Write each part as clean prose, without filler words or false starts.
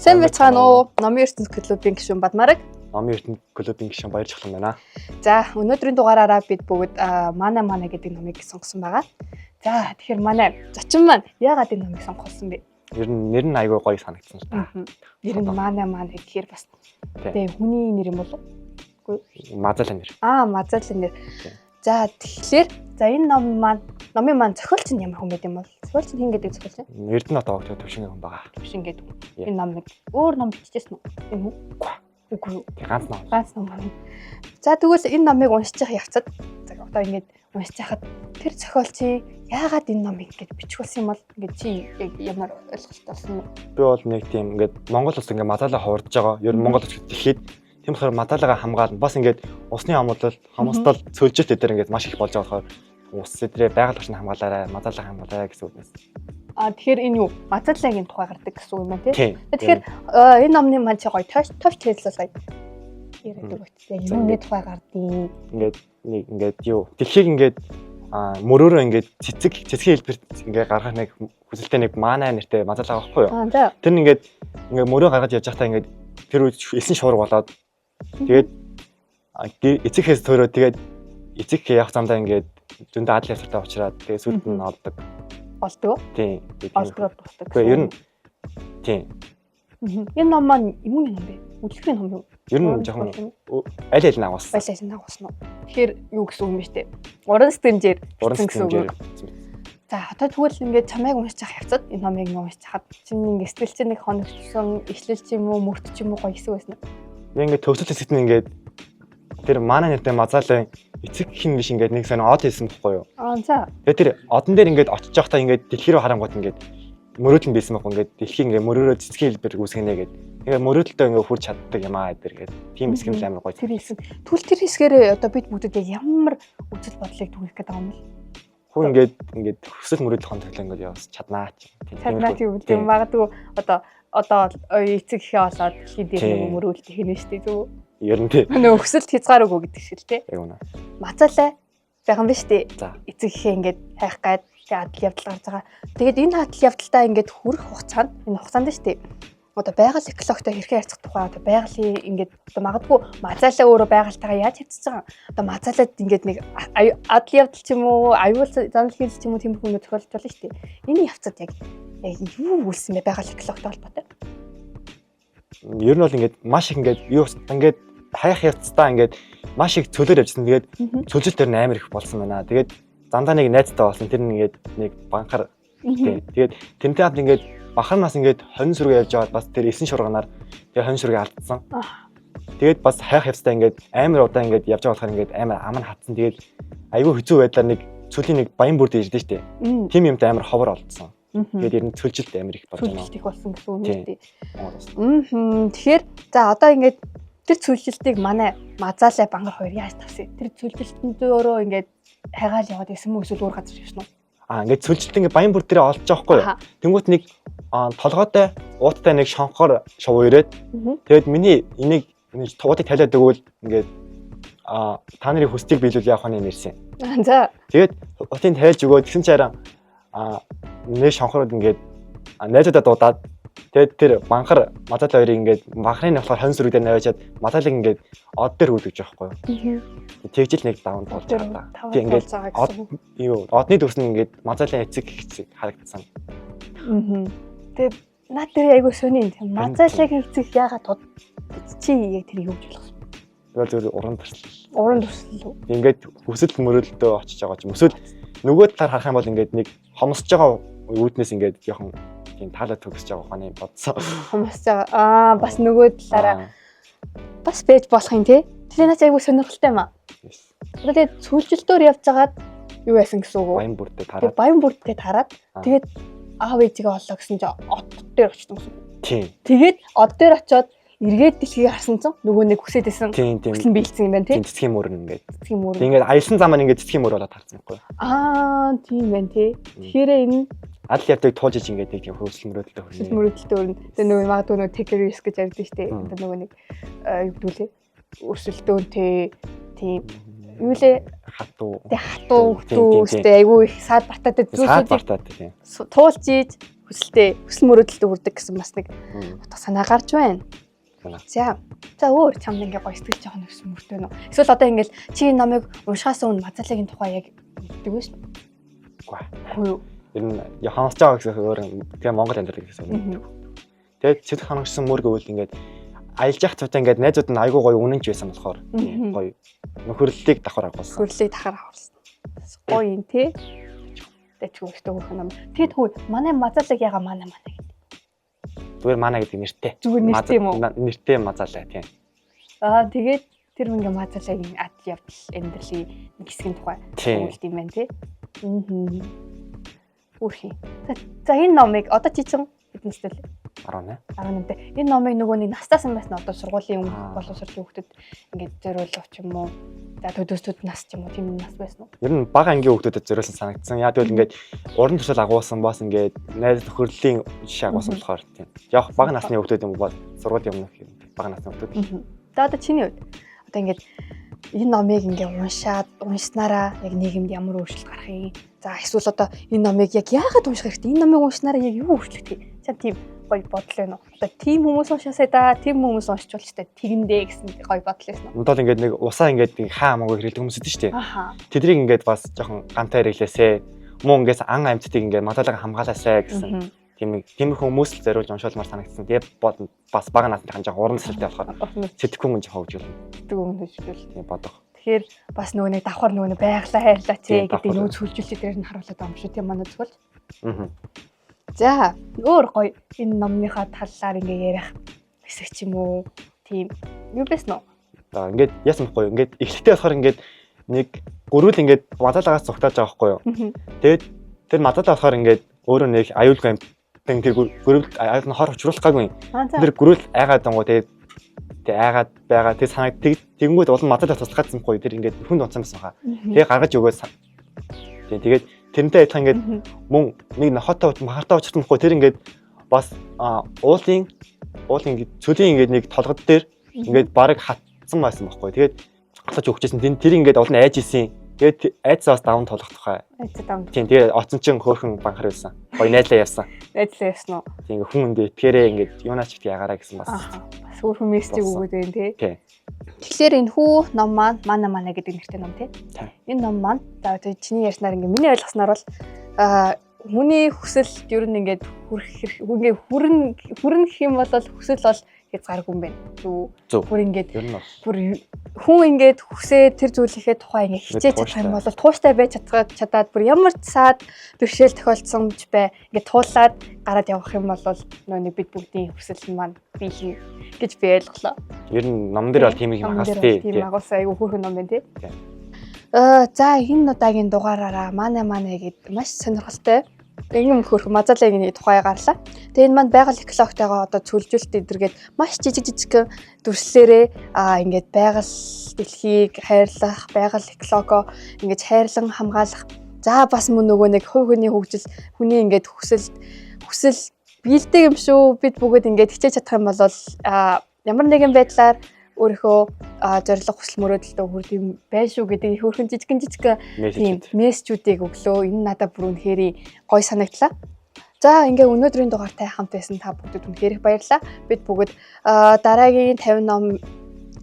Сайн байцгаана уу? Номын ертөнц клубын гишүүн Бадмараг. Номын ертөнц клубын гишүүн Баяржахлан байна. За, өнөөдрийн дугаараараа бид бүгд Манай гэдэг номыг сонгосон байгаа. За, тэгэхээр манай зочин маань яагаад энэ номыг сонгосон бэ? Ер нь нэр нь айгүй гоё санагдсан л та. Нэр нь Манай гэхээр бас тэгээ хүний нэр юм болов уу? Мазалын нэр. Мазалын нэр. За, тэгэхээр энэ номын маань зохиолч нь ямар хүн байд юм бол? Зохиолч нь хин гэдэг зохиолч нь? Эрдэнэт отоо төвшингийн хүн байгаа. Төвшингээд. Энэ номыг өөр ном биччихсэн үү? Үгүй. Ганц ном. Байна. За, тэгвэл энэ номыг уншиж явах явцад одоо ингэж уншиж хахад тэр зохиолчийн яагаад энэ номыг ингэж бичих болсон юм бол ингэж чи яг ямар ойлголт олсон бэ? Би бол нэг тийм ингэж Монгол улс ингэ мазалаа хурдж байгаа. Ер нь Монгол улс дэлхийд тийм болохоор мазалаагаа хамгаална. Бас ингэж усны амлал, хамстал, цөлжөлт эдгээр ингэж маш их болж байгаа болохоор ус эдрээ байгаль орчныг хамгаалаарай, мазалаа хамгаалаарай гэсэн үгнээс. Тэгэхээр энэ юу? Мазалагийн тухай гардаг гэсэн үг юм байна тий. Тэгэхээр энэ номны маань чи гоё товч хэллээ яриадаг багтээ. Юуны тухай гардыг ингээд юу дэлхийг ингээд мөрөөрөө ингээд цэцгийн хэлбэр ингээд гаргах нэг хүсэлтэй нэг Манай нэртэй мазалаа байхгүй юу? Тэр нь ингээд мөрөө гаргаж явж байхдаа ингээд тэр элсэн шуурга болоод тэгээд эцэгхээс төрөө тэгээд эцэг явах замдаа ингээд зөндөө адал явцтай уучраад тэгээд сүлд нь олдог. Олдог. Тийм. Олдгоод дуртай. Гэхдээ ер нь тийм. Энэ ном маань юуны ном бэ? Үлгэрийн ном юу? Ер нь жоохон аль аль наагуулсан. Аль аль наагуулсан уу? Тэгэхээр юу гэсэн үг юм бэ те? Уран сэтгэмжээр бичсэн гэсэн үг. За одоо тэгвэл ингээд чамайг уншиж явах явцад энэ номыг уншиж хаад чинь ингээд сэтгэл чинь нэг хоногдсон, ишлэл ч юм уу, мөрт ч юм уу гоё хэсэг байсан уу? Ингээд төвсөл хэсэгт нь ингээд тэр Манай нэртэй мазаалын эцэг хин биш ингээд нэг сонь од хэлсэн байхгүй юу? За. Тэгээ тэр одон дээр ингээд очиж явахдаа ингээд дэлхий рүү харангууд ингээд мөрөөдөл байсан байхгүй ингээд дэлхий ингээд мөрөөрөө цэцгийн хэлбэр үүсгэнэ гэд. Тэгээ мөрөөдөлтөө ингээд хүрч чаддаг юм эдэр гэд. Тийм хэсэг нь амар гоё. Тэр хэлсэн. Түл тэр хэсгээр одоо бид бүгд яг ямар үзэл бодлыг түгэх гэдэг юм бэ? Хүн ингээд хүсэл мөрөөдөл хонтоглоо ингээд яваас чаднаа ч. Чаднаа тийм үү. Магадгүй одоо эцэг ихээ болоод дэлхий дээр мөрөөдөлт хийнэ шүү дээ зүг. Ер нь тийм. Нөө өксөлт хязгааргүй гэдэг шиг л тий. Яг үнэ. Мацалаа байгаан биш тий. За. Эцэг ихээ ингээд хайх гад тэгээ адал явдал гарч байгаа. Тэгээд энэ адал явдалтаа ингээд хүрэх хугацаанд энэ хугацаанд шүү дээ. Одоо байгаль экологтой хэрхэн харьцах тухай одоо байгалийн ингээд одоо магадгүй мацалаа өөрөө байгальтайгаа яаж харьцаж байгаа. Одоо мацалаад ингээд нэг адал явдал ч юм уу, аюул занал хийл ч юм уу тийм хүмүүс тохиолдож байна шүү дээ. Энэ явцад яг юу үлсэн бэ байгаль экологтой холбоотой? Ер нь бол ингээд маш их ингээд юу ингээд хайх явцдаа ингээд маш их цөлөөр явжсан. Тэгээд цөлжил дээр амар их болсон байна. Тэгээд зандаа нэг найзтай болсон. Тэр нэгээд нэг банхар. Тэгээд тэнтэй хамт ингээд бахарнаас ингээд хонь сүргээ явж байгаад бас тэр эсэн шурганаар тэгээд хонь сүргээ алдсан. Тэгээд бас хайх явцдаа ингээд амар удаа ингээд явж байгаа болохоор ингээд амар ам нь хатсан. Тэгээд айгүй хэцүү байдлаар нэг цөлийн нэг баян бүрд ирдэ штэ. Тим юмтай амар ховор олдсон. Тэгээд ер нь цөлжилт амар их болж байна. Цөлжилт их болсон гэсэн үг үү? Тэгэхээр за одоо ингээд тэр цөлжилтийг манай мазаалаа бангар хоёр яаж тавьсан? Тэр цөлжилтэнд өөрөө ингээд хайгаал яваад исэн мө эсвэл өөр газар шивсэн үү? Ингээд цөлжилт ингээд баян бүр дээрээ олж байгаа хгүй юу? Тэнгүүт нэг толгойтой ууттай нэг шонхоор шов ирээд тэгээд миний энийг тугуудыг талиад өгвөл ингээд та нарын хүсдэг биелүүл явах нь нэрсэн. За. Тэгээд утын тайлж өгөө тэгсэн чинь нэг шонхород ингээд найзуудаа дуудаад тэгээд тэр банхар мазаал хоёрыг ингээд банхрын болохоор хонь сүрэг дээр наваачаад мазаалыг ингээд од дээр хөлөж байгаа байхгүй юу. Тэгжил нэг даван болж байгаа. Тэг ингээд одны дүрс нь ингээд мазаалын эцэг хэцэг харагдсан. Тэгээд наад тэр айгүй сони юм. Мазаалын эцэг яагаад чи яг тэр юу гэж болох вэ? Зөв уран төрсөл. Уран төрсөл. Ингээд хүсэл мөрөөдөлтөө очиж байгаа ч юм. Өсөд нөгөө талаар харах юм бол ингээд нэг хомсож байгаа үүднээс ингээд жоохон тийм таалаа төгсөж байгаа ухааны бодсон. Хомсож байгаа. Бас нөгөө талаараа бас байж болох юм тий. Тэр наач айгүй сонирхолтой юм аа. Тэгээд сүлжилтөөр явж байгаад юу яасан гэсэн үг үү? Баян бүртээ тараад. Баян бүртээ тараад тэгээд аав ээжигээ оллоо гэсэн чинь од дээр очсон гэсэн. Тийм. Тэгээд од дээр очиод эргээд дэлхийг харсан чинь нөгөө нэг хүсэдсэн. Тийм. Хүслэн биелсэн юм байна тий. Цэцгийн мөрөн ингээд. Цэцгийн мөрөн. Тэгээд аялсан замаар ингээд цэцгийн мөр болоод харсан байхгүй юу? Тийм байна тий. Тэгэхээр энэ адал явдаг туулж ич ингээд тийм хөөсөл мөрөөдөлтөй хүрнэ. Хөөсөл мөрөөдөлтөй хүрнэ. Тэгээ нөгөө магадгүй нөгөө take risk гэж ярьдаг шүү дээ. Одоо нөгөө нэг юу гэдүүлээ өрсөлдөөнтэй тийм юу лээ хатуу. Тэг хатуу хөөстэй айгүй их саад бартаатай зүйлсүүдийг туулж ийж хүсэл мөрөөдөлтөд хүрдэг гэсэн бас нэг утга санаа гарч байна. За өөр чамд ингээ гоё сэтгэл жоохон өссөн мөртэй нөө. Эсвэл одоо ингээл чи номыг уншихаас өмнө Мазалагийн тухай яг мэддэг вэ? Үгүй. Ер нь ханагч байгаа гэсэн өөр тэгээ Монгол амьдрал гэсэн. Тэгээд сэтгэл ханагчсан мөр гэвэл ингээд аялж явах цаатаа ингээд найзууд нь айгүй гоё үнэнч байсан болохоор гоё нөхөрлөлийг давхар агуулсан. Нөхөрлөлийг давхар агуулсан. Гоё юм тий. Тэч өөртөө хөрх юм. Тэгээд хөө манай Мазалаг яга манай гэдэг. Зүгээр манай гэдэг нэртэй. Зүгээр нэртэй юм уу? Нэртэй Мазалаг тийм. Тэгээд тэр мөнгө Мазалагийн адил явдал амьдралын нэг хэсгийн тухай өгүүлт юм байна тий. Үрхий. За энэ номыг одоо чи чинь хэдэн настай вэ? 18. Энэ номыг нөгөө нэг настаас юм байна. Одоо сургуулийн боловсролын хүүхдэд ингээд зориулах ч юм уу. За төдөөсдөд нас ч юм уу тийм нас байсан уу? Ер нь бага ангийн хүүхдэд зориулсан санагдсан. Яа тэгвэл ингээд уран төсөл агуулсан бас ингээд найз нөхөрлийн жишээ агуулсан болохоор тийм. Яг бага насны хүүхдэд юм бол сургуулийн өмнөх юм. Бага насны хүүхдэд. За одоо чиний хувьд одоо ингээд энэ номыг ингээд уншснараа яг нийгэмд ямар өөрчлөлт гарах юм? За эсвэл одоо энэ номыг яг яагаад унших хэрэгтэй? Энэ номыг уншснараа яг юу өөрчлөгдөх юм? Чам тийм гоё бодол байна уу? Одоо тийм хүмүүс уншаасаа да, тийм хүмүүс уншчихвол ч тэгэндээ гэсэн гоё бодол байсан уу? Удаа ингээд нэг усаа ингээд хаа хамаагүй хэрэлдэг хүмүүс идэв штэ. Тэдрийг ингээд бас жоохон гантай хэрэглээсэ муу ингээс ан амьтдыг ингээд Мазалаг хамгаалаасай гэсэн тийм хүмүүс л зориулж уншуулмаар санагдсан. Тэгээд бас бага насныхан жоохон уран төсөлтэй болохоор сэтгэхүйн жоохон хөгжүүлнэ. Сэтгэхүйн хөгжүүл тийм бодох. Тэгэхээр бас нөгөө нэг давхар нөгөө байглаа хайрлаа тий гэдэг нөөц хөлжүүлэлт дээр нь харуулдаг юм шүү тийм манай зөвл. За өөр гоё энэ номныхаа талаар ингээ ярих хэсэг ч юм уу тийм юу байсан уу? За ингээд яасан байхгүй юу? Ингээд эхлэлтэй болохоор ингээд нэг гөрүүл ингээд Мазалагаас цугтааж байгаа байхгүй юу? Тэгээд тэр Мазалаг болохоор ингээд өөрөө нэг аюулгүй юм. Тэр гөрүүл аюул нь хор учруулах гайгүй. Тэр гөрүүл айгаад дангуу тэгээд айгаад байгаа тэг санаг тэгэнгүүт улан Мазалаг туслахаадсан байхгүй юу? Тэр ингээд хүнд унцсан байсан хаа. Тэгээ гаргаж өгөөс тэгээд тэрнтэй адилхан ингээд мөн нэг нохотой махартай уучрахгүй тэр ингээд бас уулын ингээд цөлийн ингээд нэг толгод дээр ингээд баг хатсан байсан байхгүй. Тэгээд хатаж өгчээсэн. Тэр ингээд олон айж исэн. Тэгээд айцаас даван толгох тухай. Айцаа даван. Тийм тэгээд оцсон чинь хөөхөн банхар байсан. Гоё найзлаа явсан. Найзлаа явсан уу? Тийм ингээд хүн ингээд итгээрээ ингээд юунаач ихтэй ягаараа гэсэн бас. Бас хөөхөн мессеж өгөөд байна тий. Тийм. Тэгэхээр энэ хүү ном маань манай гэдэг нэртэй ном тий. Энэ ном маань за чиний ярьснаар ингээ миний ойлгосноор бол хүний хүсэл ер нь ингээд хүрэн гэх юм бол хүсэл бол хязгааргүй юм байна. Бүр ингээд хүн ингээд хүсээ тэр зүйлийнхээ тухай ингээ хичээж чадах юм бол тууштай байж чадаад бүр ямар цаад бэрхшээл тохиолдсон ч бай ингээд туулаад гараад явах юм бол нөө нэг бид бүгдийн хүсэл маань бий гэж би ойлголоо. Ер нь ном дээр бол тийм юм хагас тий. Тийм агуулсан айгүй хөөрхөн ном байна тий. За энэ удаагийн дугаараараа манай гэдэг маш сонирхолтой Ингээм хөрх Мазалагийн тухай гарлаа. Тэгээ энэ маань байгаль экологтойгоо одоо цөлжүүлэлт эдэргээд маш жижиг дүрслэлээрээ ингээд байгаль дэлхийг хайрлах, байгаль экологоо ингээд хайрлан хамгаалах. За бас мөн нөгөө нэг хувь хүний хөгжил, хүний ингээд хүсэл биелдэг юм шүү. Бид бүгд ингээд хичээж чадах юм бол ямар нэгэн байдлаар өөрийнхөө зорилго хүсэл мөрөөдөлтөд хүрдэм байх шүү гэдэг их хөрхэн жижиг тийм мессежүүдийг өглөө. Энэ надад бүр үнэхээр гоё санагдлаа. За ингээ өнөөдрийн дугаартай хамт байсан та бүгдэд үнэхээр их баярлалаа. Бид бүгд дараагийн 50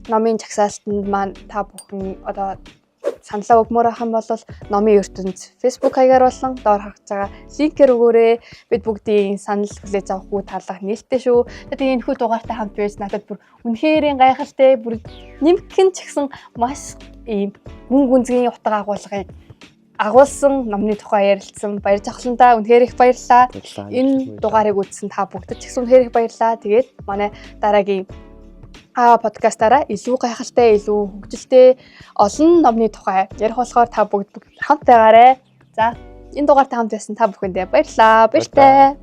номын жагсаалтанд маань та бүхэн одоо саналаа өгмөр ах юм бол номын ертөнд Facebook хаягаар болон доор харагдж байгаа линкээр өгөөрэй. Бид бүгдийн санал хүлээж авах хүү талах нээлттэй шүү. Тэгээд энэ хүү дугаартай хамт байж надад бүр үнэхээр гайхалтай бүр нэмхэн ч гэсэн маш ийм гүн гүнзгий утга агуулгыг агуулсан номны тухай ярилцсан. Баяр жавхлантаа үнэхээр их баярлалаа. Энэ дугаарыг үзсэн та бүгдэд ч гэсэн үнэхээр их баярлалаа. Тэгээд манай дараагийн подкастаараа илүү гайхалтай, илүү хөгжилтэй олон номны тухай ярих болохоор та бүгд хамт байгаарай. За, энэ дугаартай хамт байсан та бүхэндээ баярлалаа. Баяртай.